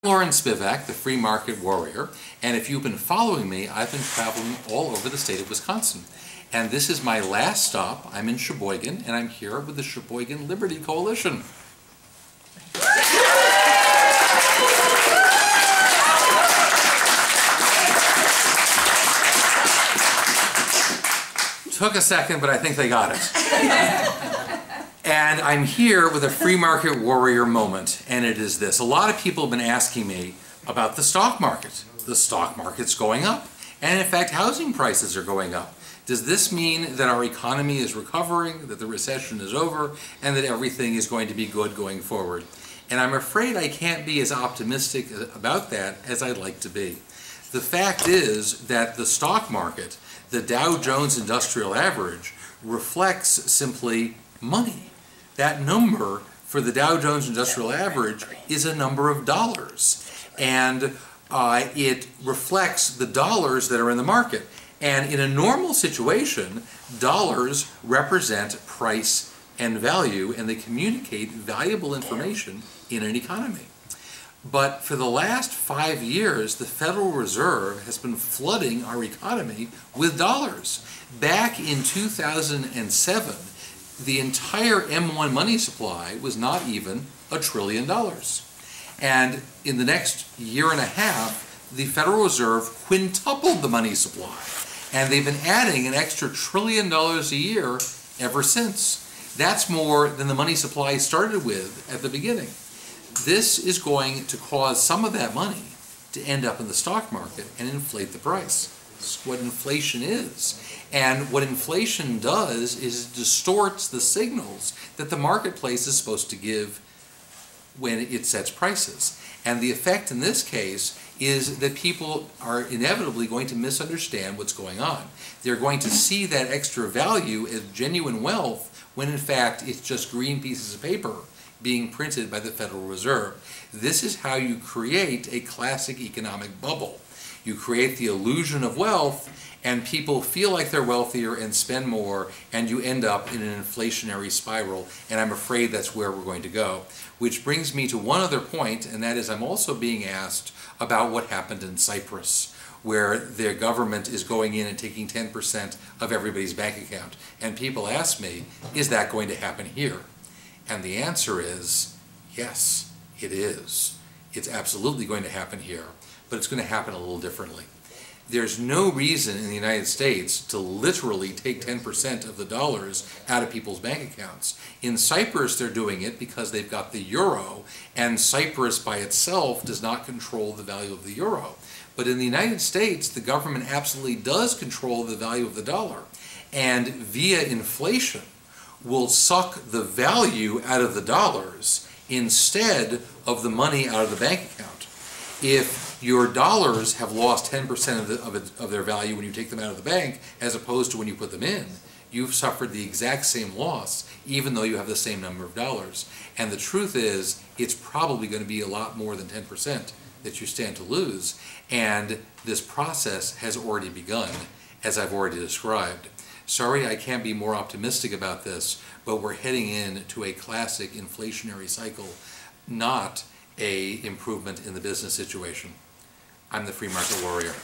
Lauren Spivak, the free market warrior, and if you've been following me, I've been traveling all over the state of Wisconsin. And this is my last stop. I'm in Sheboygan, and I'm here with the Sheboygan Liberty Coalition. Took a second, but I think they got it. And I'm here with a free market warrior moment, and it is this. A lot of people have been asking me about the stock market. The stock market's going up, and in fact housing prices are going up. Does this mean that our economy is recovering, that the recession is over, and that everything is going to be good going forward? And I'm afraid I can't be as optimistic about that as I'd like to be. The fact is that the stock market, the Dow Jones Industrial Average, reflects simply money. That number for the Dow Jones Industrial Average is a number of dollars, and it reflects the dollars that are in the market. And in a normal situation, dollars represent price and value, and they communicate valuable information in an economy. But for the last 5 years, the Federal Reserve has been flooding our economy with dollars. Back in 2007, the entire M1 money supply was not even $1 trillion. And in the next year and a half, the Federal Reserve quintupled the money supply. And they've been adding an extra $1 trillion a year ever since. That's more than the money supply started with at the beginning. This is going to cause some of that money to end up in the stock market and inflate the price. That's what inflation is. And what inflation does is it distorts the signals that the marketplace is supposed to give when it sets prices. And the effect in this case is that people are inevitably going to misunderstand what's going on. They're going to see that extra value as genuine wealth when in fact it's just green pieces of paper being printed by the Federal Reserve. This is how you create a classic economic bubble. You create the illusion of wealth, and people feel like they're wealthier and spend more, and you end up in an inflationary spiral, and I'm afraid that's where we're going to go. Which brings me to one other point, and that is I'm also being asked about what happened in Cyprus, where their government is going in and taking 10% of everybody's bank account. And people ask me, is that going to happen here? And the answer is, yes, it is. It's absolutely going to happen here, but it's going to happen a little differently. There's no reason in the United States to literally take 10% of the dollars out of people's bank accounts. In Cyprus, they're doing it because they've got the euro, and Cyprus by itself does not control the value of the euro. But in the United States, the government absolutely does control the value of the dollar, and via inflation will suck the value out of the dollars instead of the money out of the bank account. If your dollars have lost 10% of their value when you take them out of the bank, as opposed to when you put them in, you've suffered the exact same loss, even though you have the same number of dollars. And the truth is, it's probably going to be a lot more than 10% that you stand to lose. And this process has already begun, as I've already described. Sorry I can't be more optimistic about this, but we're heading into a classic inflationary cycle, not an improvement in the business situation. I'm the free market warrior.